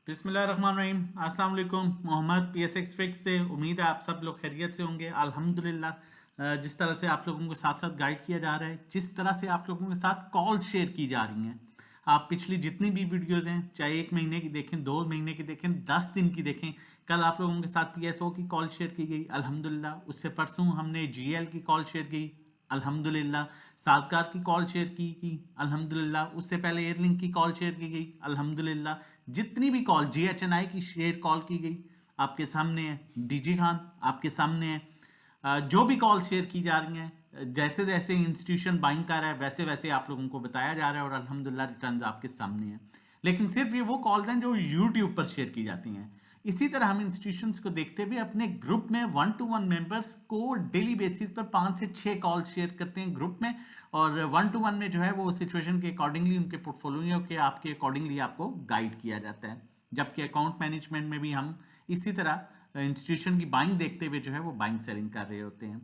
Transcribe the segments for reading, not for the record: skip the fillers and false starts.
बिस्मिल्लाहिर्रहमानिर्रहीम। अस्सलाम वालेकुम। मोहम्मद PSX फिक्स से उम्मीद है आप सब लोग खैरियत से होंगे। अल्हम्दुलिल्लाह। जिस तरह से आप लोगों को साथ साथ गाइड किया जा रहा है, जिस तरह से आप लोगों के साथ कॉल शेयर की जा रही हैं, आप पिछली जितनी भी वीडियोस हैं, चाहे 1 महीने की देखें, 2 महीने की देखें, 10 दिन की देखें, कल आप लोगों के साथ PSO की कॉल शेयर की गई अल्हम्दुलिल्लाह। उससे परसों हमने GL की कॉल शेयर की अल्हम्दुलिल्लाह। साजगार की कॉल शेयर की अल्हम्दुलिल्लाह। उससे पहले एयरलिंक की कॉल शेयर की गई अल्हम्दुलिल्लाह। जितनी भी कॉल GHNI की शेयर कॉल की गई आपके सामने है। DG खान आपके सामने है। जो भी कॉल शेयर की जा रही हैं, जैसे जैसे इंस्टीट्यूशन बाइंग कर रहा है वैसे वैसे आप लोगों को बताया जा रहा है और अल्हम्दुलिल्लाह रिटर्न्स आपके सामने हैं। लेकिन सिर्फ ये वो कॉल्स हैं जो यूट्यूब पर शेयर की जाती हैं। इसी तरह हम इंस्टीट्यूशंस को देखते हुए अपने ग्रुप में 1 to 1 मेंबर्स को डेली बेसिस पर 5 से 6 कॉल शेयर करते हैं ग्रुप में। और 1 to 1 में जो है वो सिचुएशन के अकॉर्डिंगली, उनके पोर्टफोलियो के आपके अकॉर्डिंगली आपको गाइड किया जाता है। जबकि अकाउंट मैनेजमेंट में भी हम इसी तरह इंस्टीट्यूशन की बाइंग देखते हुए जो है वो बाइंग सेलिंग कर रहे होते हैं।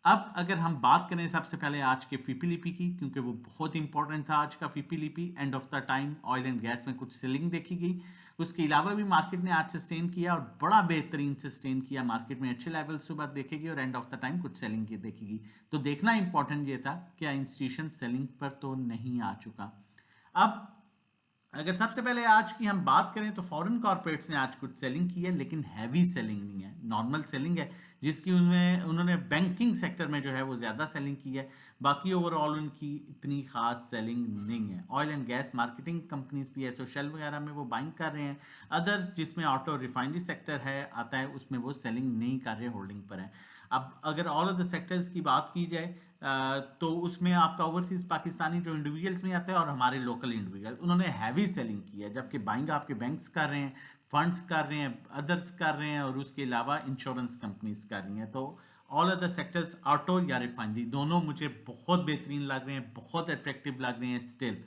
अब अगर हम बात करें सबसे पहले आज के फीपीलीपी की, क्योंकि वो बहुत इंपॉर्टेंट था आज का फीपीलीपी। End of the time oil and gas में कुछ सेलिंग देखी गई। उसके अलावा भी मार्केट ने आज सस्टेन किया और बड़ा बेहतरीन सस्टेन किया। मार्केट में अच्छे लेवल सुबह देखेगी और एंड ऑफ द टाइम कुछ सेलिंग की देखेगी। तो देखना इंपॉर्टेंट ये था क्या इंस्टीट्यूशन सेलिंग पर तो नहीं आ चुका। अब अगर सबसे पहले आज की हम बात करें तो फॉरेन कॉर्पोरेट्स ने आज कुछ सेलिंग की है, लेकिन हैवी सेलिंग नहीं है, नॉर्मल सेलिंग है। जिसकी उनमें उन्होंने बैंकिंग सेक्टर में जो है वो ज़्यादा सेलिंग की है। बाकी ओवरऑल उनकी इतनी खास सेलिंग नहीं है। Oil and gas marketing companies PSO Shell वगैरह में वो बाइंग कर रहे हैं। अदर्स जिसमें ऑटो रिफाइनरी सेक्टर है आता है, उसमें वो सेलिंग नहीं कर रहे, होल्डिंग पर है। अब अगर ऑल ऑफ द सेक्टर्स की बात की जाए तो उसमें आपका ओवरसीज पाकिस्तानी जो इंडिविजुअल्स में आता है और हमारे लोकल इंडिविजुअल, उन्होंने हैवी सेलिंग की है। जबकि बाइंग आपके बैंक्स कर रहे हैं, फंड्स कर रहे हैं, अदर्स कर रहे हैं और उसके अलावा इंश्योरेंस कंपनीज कर रही हैं। तो ऑल अदर सेक्टर्स ऑटो या रिफाइनरी दोनों मुझे बहुत बेहतरीन लग रहे हैं, बहुत अट्रैक्टिव लग रहे हैं स्टिल।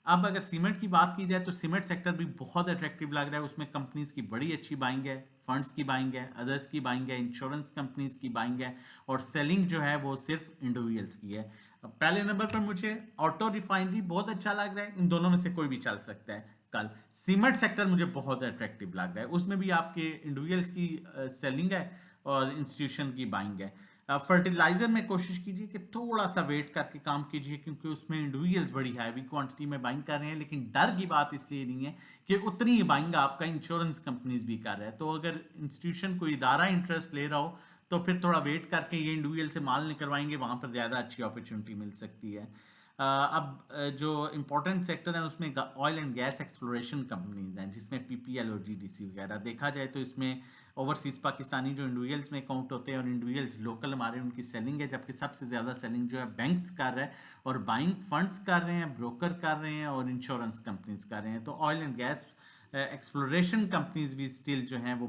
अब अगर सीमेंट की बात की जाए तो सीमेंट सेक्टर भी बहुत अट्रैक्टिव लग रहा है। उसमें कंपनीज की बड़ी अच्छी बाइंग है, फंड्स की बाइंग है, अदर्स की बाइंग है, इंश्योरेंस कंपनीज की बाइंग है और सेलिंग जो है वो सिर्फ इंडिविजुअल्स की है। अब पहले नंबर पर मुझे ऑटो रिफाइनरी बहुत अच्छा लग रहा है। इन दोनों में से कोई भी चल सकता है कल। सीमेंट सेक्टर मुझे बहुत अट्रैक्टिव लग रहा है। उसमें भी आपके इंडिविजुअल्स की सेलिंग है और इंस्टीट्यूशन की बाइंग है। फर्टिलाइजर में कोशिश कीजिए कि थोड़ा सा वेट करके काम कीजिए, क्योंकि उसमें इंडिविजुअल्स बड़ी हैवी क्वांटिटी में बाइंग कर रहे हैं। लेकिन डर की बात इसलिए नहीं है कि उतनी ही बाइंग आपका इंश्योरेंस कंपनीज भी कर रहा है। तो अगर इंस्टीट्यूशन कोई इदारा इंटरेस्ट ले रहा हो तो फिर थोड़ा वेट करके ये इंडिविजुअल से माल निकलवाएंगे, वहां पर ज़्यादा अच्छी अपॉर्चुनिटी मिल सकती है। अब जो इम्पोर्टेंट सेक्टर है उसमें oil and gas exploration companies हैं, जिसमें PPL और GDC वगैरह देखा जाए तो इसमें ओवरसीज पाकिस्तानी जो इंडिविजुअल्स में काउंट होते हैं और इंडिविजुअल्स लोकल हमारे, उनकी सेलिंग है। जबकि सबसे ज़्यादा सेलिंग जो है बैंक्स कर रहे हैं और बाइंग फंड्स कर रहे हैं, ब्रोकर कर रहे हैं और इंश्योरेंस कंपनीज कर रहे हैं। तो oil and gas exploration companies भी स्टिल जो हैं वो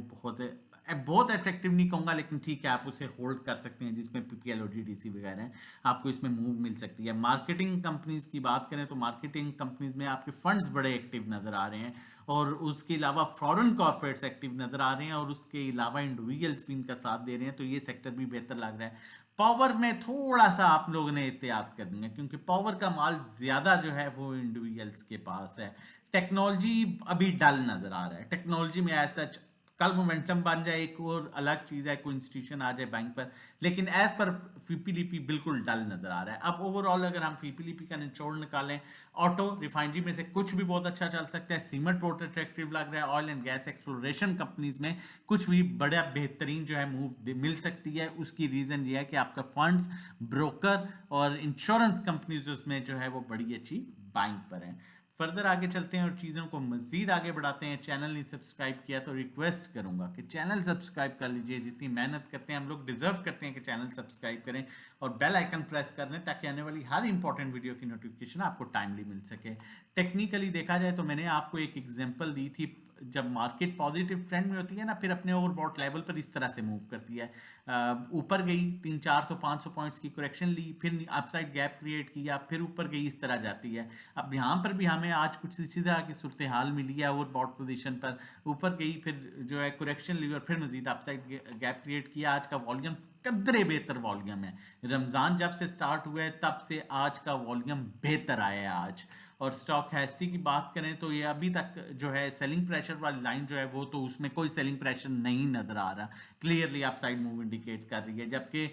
बहुत अट्रैक्टिव नहीं कहूँगा, लेकिन ठीक है आप उसे होल्ड कर सकते हैं। जिसमें PPL और GDC वगैरह हैं, आपको इसमें मूव मिल सकती है। मार्केटिंग कंपनीज की बात करें तो मार्केटिंग कंपनीज में आपके फंड्स बड़े एक्टिव नजर आ रहे हैं और उसके अलावा फॉरेन कॉर्पोरेट्स एक्टिव नजर आ रहे हैं और उसके अलावा इंडिविजुअल्स भी इनका साथ दे रहे हैं। तो ये सेक्टर भी बेहतर लग रहा है। पावर में थोड़ा सा आप लोगों ने एहतियात करनी है, क्योंकि पावर का माल ज्यादा जो है वो इंडिविजुअल्स के पास है। टेक्नोलॉजी अभी डल नजर आ रहा है। टेक्नोलॉजी में ऐसा कल मोमेंटम बन जाए एक और अलग चीज है, कोई इंस्टीट्यूशन आ जाए बैंक पर, लेकिन एज पर फीपीलीपी बिल्कुल डल नजर आ रहा है। अब ओवरऑल अगर हम फीपीलीपी का निचोड़ निकालें, ऑटो रिफाइनरी में से कुछ भी बहुत अच्छा चल सकता है, सीमेंट बहुत अट्रैक्टिव लग रहा है, oil and gas exploration companies में कुछ भी बड़ा बेहतरीन जो है मूव मिल सकती है। उसकी रीजन ये है कि आपका फंड्स, ब्रोकर और इंश्योरेंस कंपनीज उसमें जो है वो बड़ी अच्छी बाइंग पर है। फर्दर आगे चलते हैं और चीज़ों को मजीद आगे बढ़ाते हैं। चैनल नहीं सब्सक्राइब किया तो रिक्वेस्ट करूंगा कि चैनल सब्सक्राइब कर लीजिए। जितनी मेहनत करते हैं हम लोग, डिजर्व करते हैं कि चैनल सब्सक्राइब करें और बेल आइकन प्रेस कर लें, ताकि आने वाली हर इंपॉर्टेंट वीडियो की नोटिफिकेशन आपको टाइमली मिल सके। टेक्निकली देखा जाए तो मैंने आपको एक एग्जांपल दी थी, जब मार्केट पॉजिटिव ट्रेंड में होती है ना, फिर अपने ओवरबॉट लेवल पर इस तरह से मूव करती है। ऊपर गई 300-400-500 पॉइंट्स की करेक्शन ली, फिर अपसाइड गैप क्रिएट किया, फिर ऊपर गई, इस तरह जाती है। अब यहाँ पर भी हमें आज कुछ इसी तरह की सूरत हाल मिली है। ओवरबॉट पोजीशन पर ऊपर गई, फिर जो है करेक्शन ली और फिर मजीद अपसाइड गैप क्रिएट किया। आज का वॉल्यूम कदरे बेहतर वॉल्यूम है। रमज़ान जब से स्टार्ट हुआ है तब से आज का वॉल्यूम बेहतर आया है आज। और स्टॉकहैस्टी की बात करें तो ये अभी तक जो है सेलिंग प्रेशर वाली लाइन जो है वो तो उसमें कोई सेलिंग प्रेशर नहीं नजर आ रहा, क्लियरली अपसाइड मूव इंडिकेट कर रही है। जबकि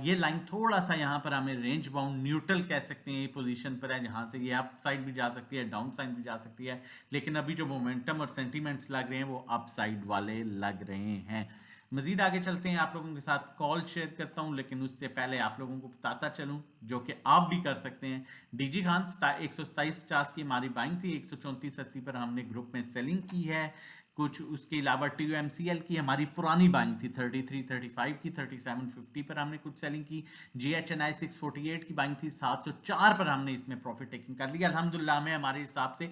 ये लाइन थोड़ा सा यहाँ पर हमें रेंज बाउंड न्यूट्रल कह सकते हैं, ये पोजीशन पर है जहाँ से ये अप साइड भी जा सकती है, डाउन साइड भी जा सकती है, लेकिन अभी जो मोमेंटम और सेंटीमेंट्स लग रहे हैं वो अप साइड वाले लग रहे हैं। मजीद आगे चलते हैं, आप लोगों के साथ कॉल शेयर करता हूं, लेकिन उससे पहले आप लोगों को बताता चलूं जो कि आप भी कर सकते हैं। डीजी खान 127.50 की हमारी बाइंग थी, 134.80 पर हमने ग्रुप में सेलिंग की है। कुछ उसके अलावा TUMCL की हमारी पुरानी बाइंग थी 33.35 की, 37.50 पर हमने कुछ सेलिंग की। GHNI 648 की बाइंग थी, 704 पर हमने इसमें प्रॉफिट टेकिंग कर लिया। अल्हम्दुलिल्लाह हमें हमारे हिसाब से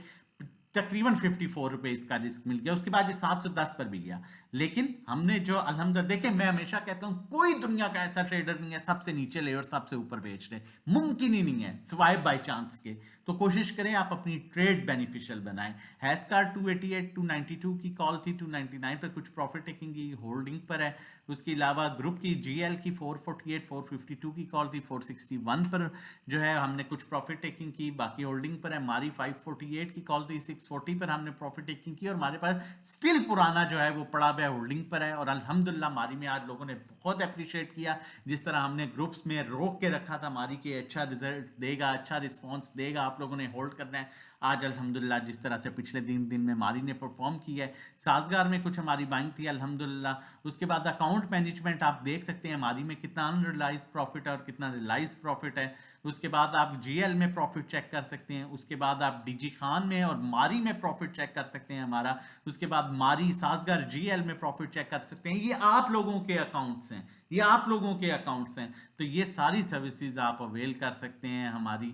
तकरीबन 54 रुपए इसका रिस्क मिल गया। उसके बाद ये 710 पर भी गया, लेकिन हमने जो अल्हम्दुलिल्लाह, देखें मैं हमेशा कहता हूं कोई दुनिया का ऐसा ट्रेडर नहीं है सबसे नीचे ले और सबसे ऊपर बेच ले, मुमकिन ही नहीं है सिवाय बाय चांस के। तो कोशिश करें आप अपनी ट्रेड बेनिफिशियल बनाएं। हैस्कार 288 292 की कॉल थी, 299 पर कुछ प्रॉफिट टेकिंग की होल्डिंग पर है। उसके अलावा ग्रुप की GL की 448 452 की कॉल थी, 461 पर जो है हमने कुछ प्रॉफिट टेकिंग की, बाकी होल्डिंग पर है। मारी 548 की कॉल थी, 640 पर हमने प्रॉफिट टेकिंग की और हमारे पास स्टिल पुराना जो है वो पड़ा हुआ होल्डिंग पर है। और अल्हम्दुलिल्लाह मारी में आज लोगों ने बहुत अप्रिशिएट किया, जिस तरह हमने ग्रुप्स में रोक के रखा था मारी के अच्छा रिजल्ट देगा, अच्छा रिस्पॉन्स देगा, आप लोगों ने होल्ड करना है। आज अल्हम्दुलिल्लाह जिस तरह से पिछले 3 दिन में मारी ने परफॉर्म किया है, साजगार में कुछ हमारी बाइंग थी अल्हम्दुलिल्लाह। उसके बाद अकाउंट मैनेजमेंट आप देख सकते हैं मारी में कितना अनरियलाइज प्रॉफिट है और कितना रियलाइज प्रॉफिट है। उसके बाद आप GL में प्रॉफिट चेक कर सकते हैं। उसके बाद आप डीजी खान में और मारी में प्रॉफिट चेक कर सकते हैं हमारा। उसके बाद मारी साजगार GL में प्रॉफिट चेक कर सकते हैं। ये आप लोगों के अकाउंट्स हैं, ये आप लोगों के अकाउंट्स हैं, तो ये सारी सर्विसेज आप अवेल कर सकते हैं हमारी,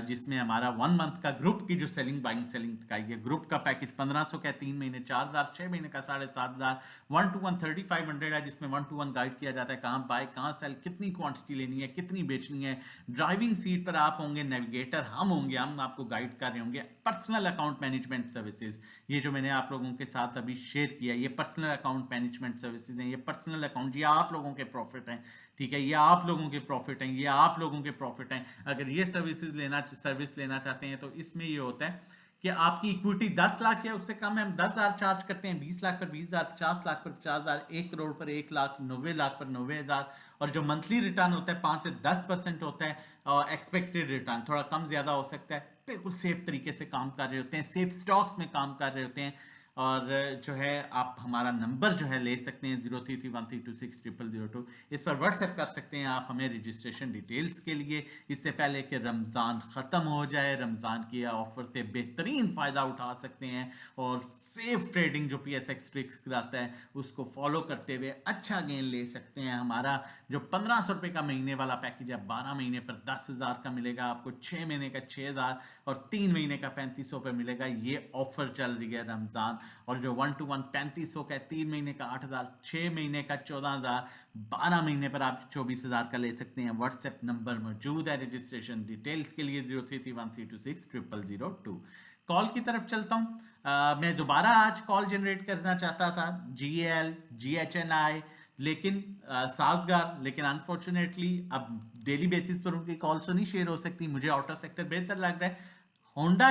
जिसमें हमारा 1 मंथ का ग्रुप की जो सेलिंग बाइंग सेलिंग का ये ग्रुप का पैकेज 1500 का है, 3 महीने 4000, 6 महीने का 7500, 1 to 1 3500 है, जिसमें 1 to 1 गाइड किया जाता है कहाँ बाय कहाँ सेल, कितनी क्वांटिटी लेनी है, कितनी बेचनी है। ड्राइविंग सीट पर आप होंगे, नेविगेटर हम होंगे, हम आपको गाइड कर रहे होंगे। पर्सनल अकाउंट मैनेजमेंट सर्विसेज, ये जो मैंने आप लोगों के साथ अभी शेयर किया, ये पर्सनल अकाउंट मैनेजमेंट सर्विसेज हैं। ये पर्सनल अकाउंट, ये आप लोगों के प्रॉफिट हैं, ठीक है, ये आप लोगों के प्रॉफिट हैं, ये आप लोगों के प्रॉफिट हैं। अगर ये सर्विस लेना चाहते हैं तो इसमें ये होता है कि आपकी इक्विटी 10 लाख है, उससे कम है हम 10,000 चार्ज करते हैं, 20 लाख पर 20,000, 50 लाख पर 50,000, 1 करोड़ पर 1 लाख, 90 लाख पर 90,000। और जो मंथली रिटर्न होता है 5 से 10% होता है, और एक्सपेक्टेड रिटर्न थोड़ा कम ज्यादा हो सकता है। बिल्कुल सेफ तरीके से काम कर रहे होते हैं, सेफ स्टॉक्स में काम कर रहे होते हैं। और जो है आप हमारा नंबर जो है ले सकते हैं 0331326002, इस पर व्हाट्सएप कर सकते हैं आप हमें रजिस्ट्रेशन डिटेल्स के लिए। इससे पहले कि रमज़ान ख़त्म हो जाए, रमज़ान के ऑफर से बेहतरीन फ़ायदा उठा सकते हैं और सेफ ट्रेडिंग जो PSX ट्रिक्स कराता है उसको फॉलो करते हुए अच्छा गेन ले सकते हैं। हमारा जो 1500 रुपये का महीने वाला पैकेज है, 12 महीने पर 10,000 का मिलेगा आपको, 6 महीने का 6,000 और 3 महीने का 3500 पर मिलेगा। ये ऑफर चल रही है रमज़ान। और जो 1 to 1 3500 का 3 महीने का 8,000, 6 महीने का 14,000, 12 महीने पर आप 24,000 का ले सकते हैं। व्हाट्सएप नंबर मौजूद है रजिस्ट्रेशन डिटेल्स के लिए 0331326002। कॉल की तरफ चलता हूं। मैं दोबारा आज कॉल जनरेट करना चाहता था GL GHNI लेकिन साजगार, लेकिन अनफॉर्चुनेटली अब डेली बेसिस पर उनकी कॉल्स तो नहीं शेयर हो सकती। मुझे ऑटो सेक्टर बेहतर लग रहा है। होंडा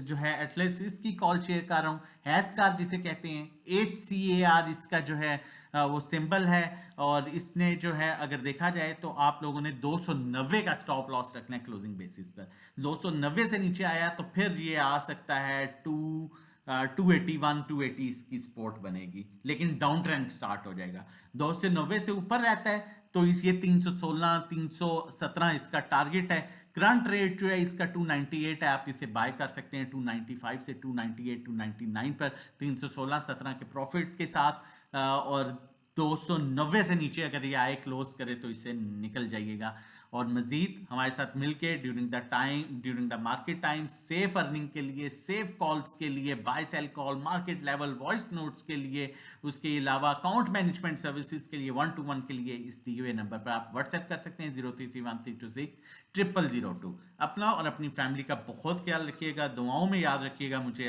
जो है एटलस इसकी कॉल शेयर कर रहा हूँ। हैस्कार जिसे कहते हैं, HCAR इसका जो है वो सिंबल है। और इसने जो है अगर देखा जाए तो आप लोगों ने 290 का स्टॉप लॉस रखना है क्लोजिंग बेसिस पर। 290 से नीचे आया तो फिर ये आ सकता है 281 280 इसकी सपोर्ट बनेगी, लेकिन डाउन ट्रेंड स्टार्ट हो जाएगा। 290 से ऊपर रहता है तो ये 316 317 इसका टारगेट है। करंट रेट जो है इसका 298 है, आप इसे बाय कर सकते हैं 295 से 298 299 पर 316-17 के प्रॉफिट के साथ। और 290 से नीचे अगर ये आए क्लोज करे तो इसे निकल जाइएगा। और मजीद हमारे साथ मिलके during the market time safe earning के लिए, सेफ कॉल्स के लिए, buy sell call, market level voice notes के लिए, उसके अलावा अकाउंट मैनेजमेंट सर्विसेज के लिए, 1 to 1 के लिए इस दिए हुए नंबर पर आप व्हाट्सएप कर सकते हैं 0331326002। अपना और अपनी फैमिली का बहुत ख्याल रखिएगा, दुआओं में याद रखिएगा मुझे।